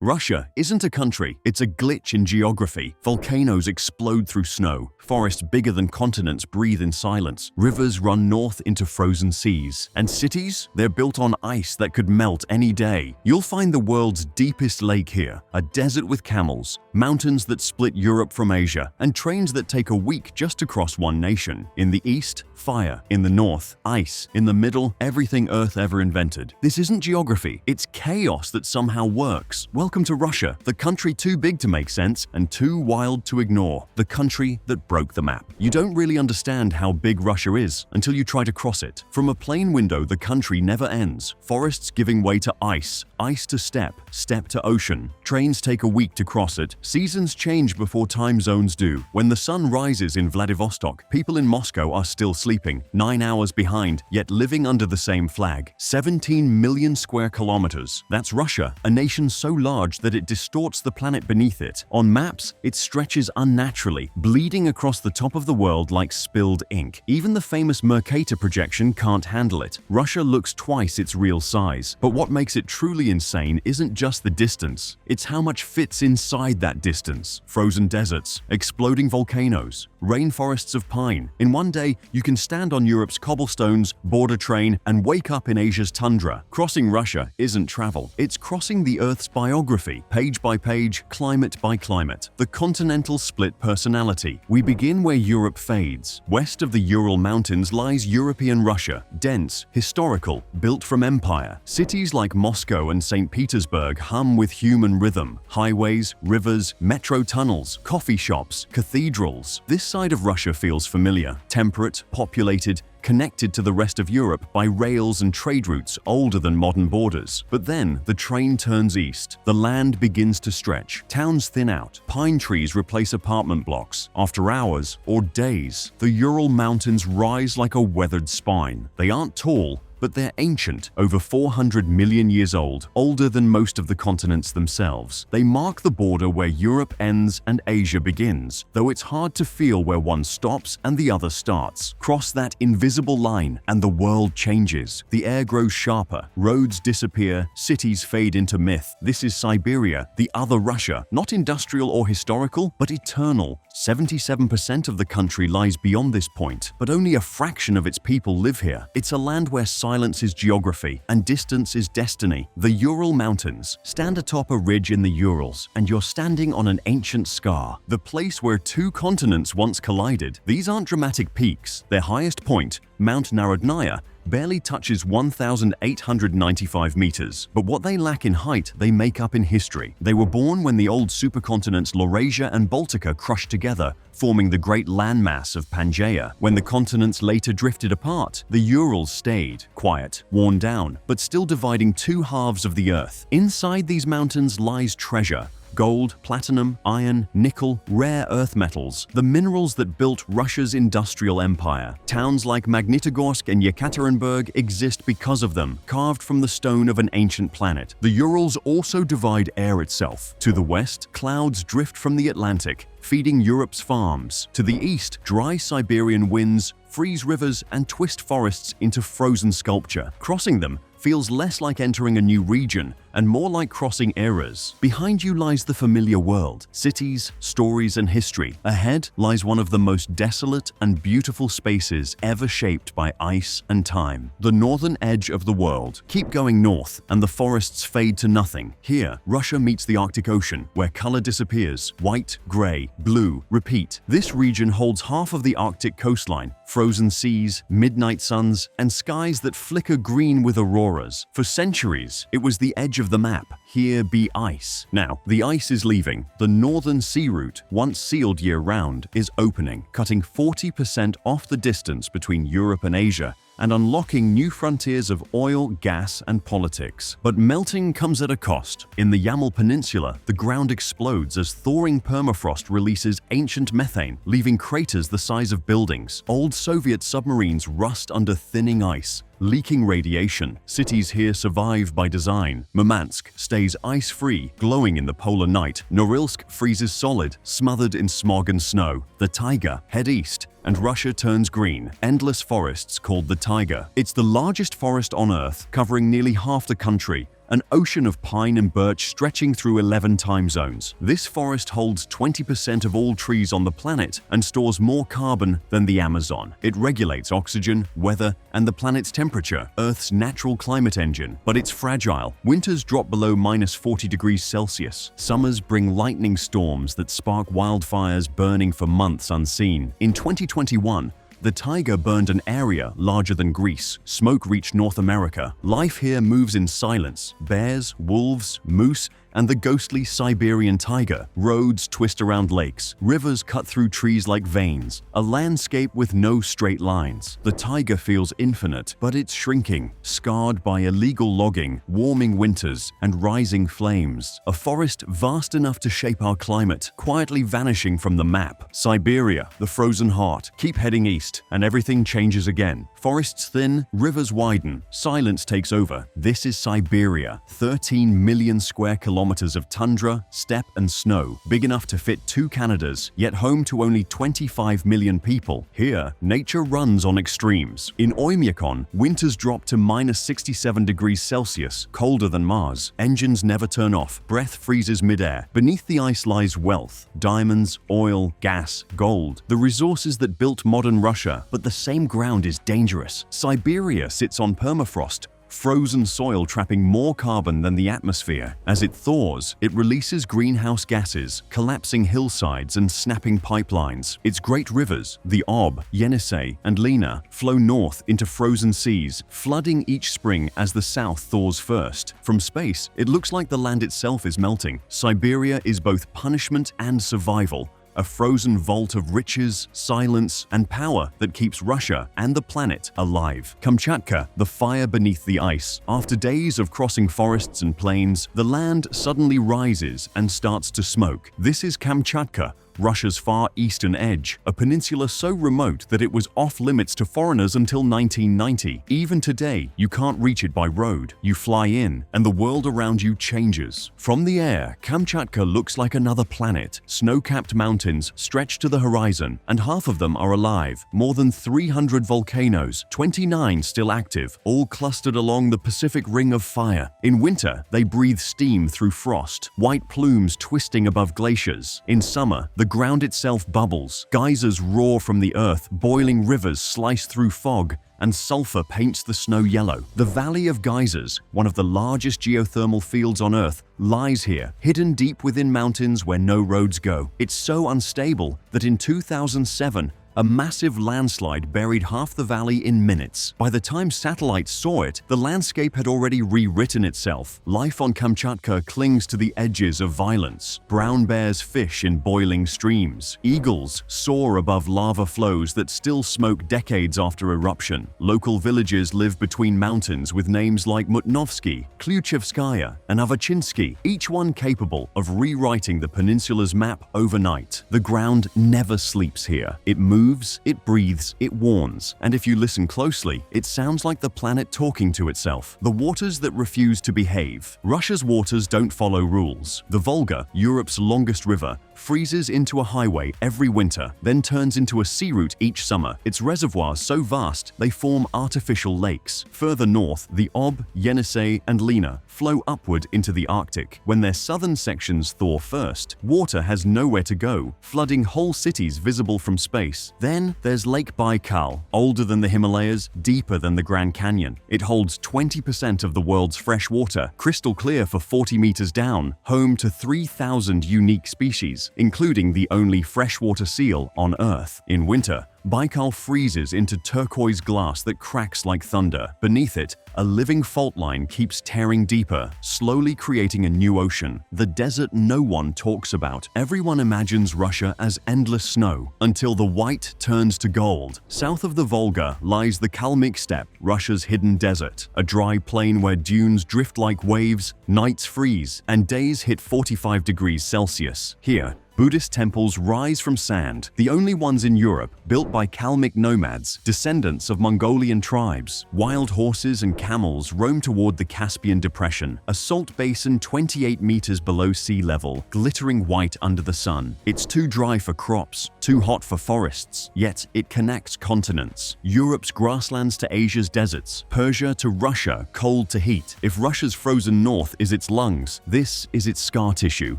Russia isn't a country, it's a glitch in geography. Volcanoes explode through snow, forests bigger than continents breathe in silence, rivers run north into frozen seas, and cities? They're built on ice that could melt any day. You'll find the world's deepest lake here, a desert with camels, mountains that split Europe from Asia, and trains that take a week just to cross one nation. In the east, fire. In the north, ice. In the middle, everything Earth ever invented. This isn't geography, it's chaos that somehow works. Welcome to Russia, the country too big to make sense and too wild to ignore. The country that broke the map. You don't really understand how big Russia is until you try to cross it. From a plane window, the country never ends. Forests giving way to ice, ice to steppe, steppe to ocean. Trains take a week to cross it. Seasons change before time zones do. When the sun rises in Vladivostok, people in Moscow are still sleeping, 9 hours behind, yet living under the same flag. 17 million square kilometers. That's Russia, a nation so large that it distorts the planet beneath it. On maps, it stretches unnaturally, bleeding across the top of the world like spilled ink. Even the famous Mercator projection can't handle it. Russia looks twice its real size. But what makes it truly insane isn't just the distance, it's how much fits inside that distance. Frozen deserts, exploding volcanoes, rainforests of pine. In one day, you can stand on Europe's cobblestones, board a train, and wake up in Asia's tundra. Crossing Russia isn't travel, it's crossing the Earth's biography, page by page, climate by climate. The continental split personality. We begin where Europe fades. West of the Ural Mountains lies European Russia, dense, historical, built from empire. Cities like Moscow and St. Petersburg hum with human rhythm. Highways, rivers, metro tunnels, coffee shops, cathedrals. This side of Russia feels familiar, temperate, populated, connected to the rest of Europe by rails and trade routes older than modern borders. But then the train turns east. The land begins to stretch. Towns thin out. Pine trees replace apartment blocks. After hours or days, the Ural Mountains rise like a weathered spine. They aren't tall, but they're ancient, over 400 million years old, older than most of the continents themselves. They mark the border where Europe ends and Asia begins, though it's hard to feel where one stops and the other starts. Cross that invisible line and the world changes. The air grows sharper, roads disappear, cities fade into myth. This is Siberia, the other Russia, not industrial or historical, but eternal. 77% of the country lies beyond this point, but only a fraction of its people live here. It's a land where silence is geography and distance is destiny. The Ural Mountains. Stand atop a ridge in the Urals, and you're standing on an ancient scar, the place where two continents once collided. These aren't dramatic peaks. Their highest point, Mount Narodnaya, barely touches 1,895 meters. But what they lack in height, they make up in history. They were born when the old supercontinents Laurasia and Baltica crushed together, forming the great landmass of Pangaea. When the continents later drifted apart, the Urals stayed, quiet, worn down, but still dividing two halves of the Earth. Inside these mountains lies treasure. Gold, platinum, iron, nickel, rare earth metals, the minerals that built Russia's industrial empire. Towns like Magnitogorsk and Yekaterinburg exist because of them, carved from the stone of an ancient planet. The Urals also divide air itself. To the west, clouds drift from the Atlantic, feeding Europe's farms. To the east, dry Siberian winds freeze rivers and twist forests into frozen sculpture. Crossing them feels less like entering a new region and more like crossing eras. Behind you lies the familiar world, cities, stories, and history. Ahead lies one of the most desolate and beautiful spaces ever shaped by ice and time. The northern edge of the world. Keep going north, and the forests fade to nothing. Here, Russia meets the Arctic Ocean, where color disappears. White, gray, blue, repeat. This region holds half of the Arctic coastline, frozen seas, midnight suns, and skies that flicker green with auroras. For centuries, it was the edge of the map. Here be ice. Now, the ice is leaving. The northern sea route, once sealed year-round, is opening, cutting 40% off the distance between Europe and Asia and unlocking new frontiers of oil, gas, and politics. But melting comes at a cost. In the Yamal Peninsula, the ground explodes as thawing permafrost releases ancient methane, leaving craters the size of buildings. Old Soviet submarines rust under thinning ice, leaking radiation. Cities here survive by design. Murmansk stays ice-free, glowing in the polar night. Norilsk freezes solid, smothered in smog and snow. The taiga head east, and Russia turns green. Endless forests called the taiga. It's the largest forest on Earth, covering nearly half the country, an ocean of pine and birch stretching through 11 time zones. This forest holds 20% of all trees on the planet and stores more carbon than the Amazon. It regulates oxygen, weather, and the planet's temperature, Earth's natural climate engine. But it's fragile. Winters drop below -40 degrees Celsius. Summers bring lightning storms that spark wildfires burning for months unseen. In 2021, the taiga burned an area larger than Greece. Smoke reached North America. Life here moves in silence. Bears, wolves, moose, and the ghostly Siberian taiga. Roads twist around lakes. Rivers cut through trees like veins. A landscape with no straight lines. The taiga feels infinite, but it's shrinking, scarred by illegal logging, warming winters, and rising flames. A forest vast enough to shape our climate, quietly vanishing from the map. Siberia, the frozen heart. Keep heading east, and everything changes again. Forests thin, rivers widen, silence takes over. This is Siberia, 13 million square kilometers of tundra, steppe, and snow, big enough to fit 2 Canadas, yet home to only 25 million people. Here, nature runs on extremes. In Oymyakon, winters drop to -67 degrees Celsius, colder than Mars. Engines never turn off, breath freezes midair. Beneath the ice lies wealth: diamonds, oil, gas, gold, the resources that built modern Russia. But the same ground is dangerous. Siberia sits on permafrost, frozen soil trapping more carbon than the atmosphere. As it thaws, it releases greenhouse gases, collapsing hillsides and snapping pipelines. Its great rivers, the Ob, Yenisei, and Lena, flow north into frozen seas, flooding each spring as the south thaws first. From space, it looks like the land itself is melting. Siberia is both punishment and survival. A frozen vault of riches, silence, and power that keeps Russia and the planet alive. Kamchatka, the fire beneath the ice. After days of crossing forests and plains, the land suddenly rises and starts to smoke. This is Kamchatka, Russia's far eastern edge, a peninsula so remote that it was off-limits to foreigners until 1990. Even today, you can't reach it by road. You fly in, and the world around you changes. From the air, Kamchatka looks like another planet. Snow-capped mountains stretch to the horizon, and half of them are alive. More than 300 volcanoes, 29 still active, all clustered along the Pacific Ring of Fire. In winter, they breathe steam through frost, white plumes twisting above glaciers. In summer, the ground itself bubbles, geysers roar from the earth, boiling rivers slice through fog, and sulfur paints the snow yellow. The Valley of Geysers, one of the largest geothermal fields on Earth, lies here, hidden deep within mountains where no roads go. It's so unstable that in 2007, a massive landslide buried half the valley in minutes. By the time satellites saw it, the landscape had already rewritten itself. Life on Kamchatka clings to the edges of violence. Brown bears fish in boiling streams. Eagles soar above lava flows that still smoke decades after eruption. Local villages live between mountains with names like Mutnovsky, Klyuchevskaya, and Avachinsky, each one capable of rewriting the peninsula's map overnight. The ground never sleeps here. It moves, it breathes, it warns, and if you listen closely, it sounds like the planet talking to itself. The waters that refuse to behave. Russia's waters don't follow rules. The Volga, Europe's longest river, freezes into a highway every winter, then turns into a sea route each summer. Its reservoirs so vast, they form artificial lakes. Further north, the Ob, Yenisei, and Lena flow upward into the Arctic. When their southern sections thaw first, water has nowhere to go, flooding whole cities visible from space. Then there's Lake Baikal, older than the Himalayas, deeper than the Grand Canyon. It holds 20% of the world's fresh water, crystal clear for 40 meters down, home to 3,000 unique species, including the only freshwater seal on Earth. In winter, Baikal freezes into turquoise glass that cracks like thunder. Beneath it, a living fault line keeps tearing deeper, slowly creating a new ocean. The desert no one talks about. Everyone imagines Russia as endless snow, until the white turns to gold. South of the Volga lies the Kalmyk steppe, Russia's hidden desert, a dry plain where dunes drift like waves, nights freeze, and days hit 45 degrees Celsius. Here, Buddhist temples rise from sand, the only ones in Europe built by Kalmyk nomads, descendants of Mongolian tribes. Wild horses and camels roam toward the Caspian Depression, a salt basin 28 meters below sea level, glittering white under the sun. It's too dry for crops, too hot for forests, yet it connects continents. Europe's grasslands to Asia's deserts, Persia to Russia, cold to heat. If Russia's frozen north is its lungs, this is its scar tissue,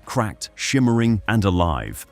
cracked, shimmering, and alive.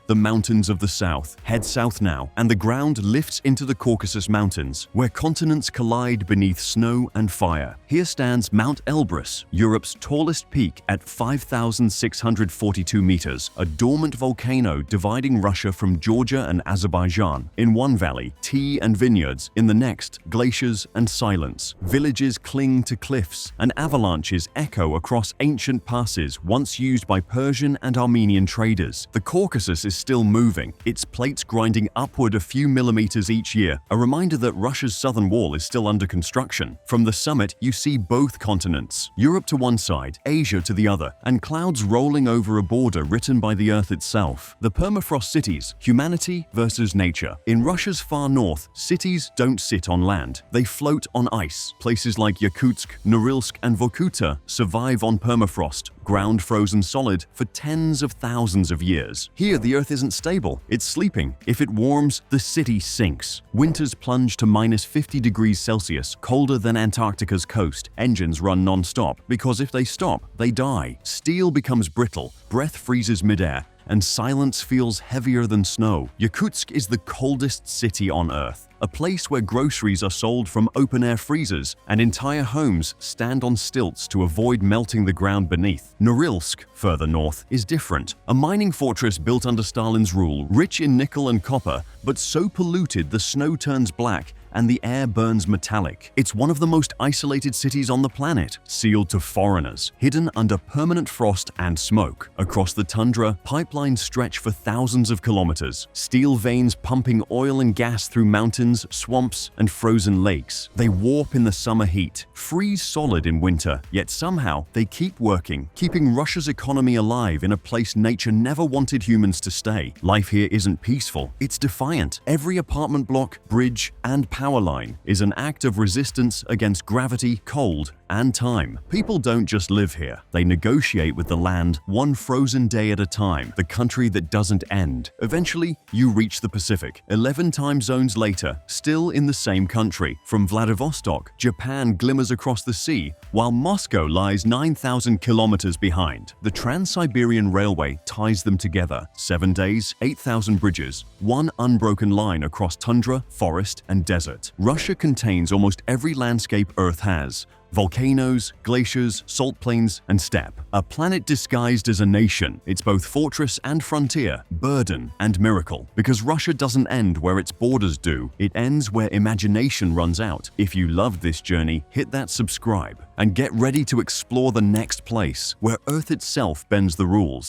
The mountains of the south head south now, and the ground lifts into the Caucasus Mountains, where continents collide beneath snow and fire. Here stands Mount Elbrus, Europe's tallest peak at 5,642 meters, a dormant volcano dividing Russia from Georgia and Azerbaijan. In one valley, tea and vineyards; in the next, glaciers and silence. Villages cling to cliffs, and avalanches echo across ancient passes once used by Persian and Armenian traders. The Caucasus is still moving, its plates grinding upward a few millimeters each year, a reminder that Russia's southern wall is still under construction. From the summit, you see both continents, Europe to one side, Asia to the other, and clouds rolling over a border written by the Earth itself. The permafrost cities, humanity versus nature. In Russia's far north, cities don't sit on land. They float on ice. Places like Yakutsk, Norilsk, and Vorkuta survive on permafrost, ground frozen solid for tens of thousands of years. Here, the Earth isn't stable, it's sleeping. If it warms, the city sinks. Winters plunge to minus 50 degrees Celsius, colder than Antarctica's coast. Engines run non-stop, because if they stop, they die. Steel becomes brittle, breath freezes midair, and silence feels heavier than snow. Yakutsk is the coldest city on Earth, a place where groceries are sold from open-air freezers and entire homes stand on stilts to avoid melting the ground beneath. Norilsk, further north, is different. A mining fortress built under Stalin's rule, rich in nickel and copper, but so polluted the snow turns black and the air burns metallic. It's one of the most isolated cities on the planet, sealed to foreigners, hidden under permanent frost and smoke. Across the tundra, pipelines stretch for thousands of kilometers, steel veins pumping oil and gas through mountains, swamps, and frozen lakes. They warp in the summer heat, freeze solid in winter, yet somehow they keep working, keeping Russia's economy alive in a place nature never wanted humans to stay. Life here isn't peaceful, it's defiant. Every apartment block, bridge, and power line is an act of resistance against gravity, cold, and time. People don't just live here. They negotiate with the land, one frozen day at a time, the country that doesn't end. Eventually, you reach the Pacific. 11 time zones later, still in the same country. From Vladivostok, Japan glimmers across the sea, while Moscow lies 9,000 kilometers behind. The Trans-Siberian Railway ties them together. 7 days, 8,000 bridges, one unbroken line across tundra, forest, and desert. Russia contains almost every landscape Earth has: volcanoes, glaciers, salt plains, and steppe. A planet disguised as a nation. It's both fortress and frontier, burden and miracle. Because Russia doesn't end where its borders do, it ends where imagination runs out. If you loved this journey, hit that subscribe and get ready to explore the next place where Earth itself bends the rules.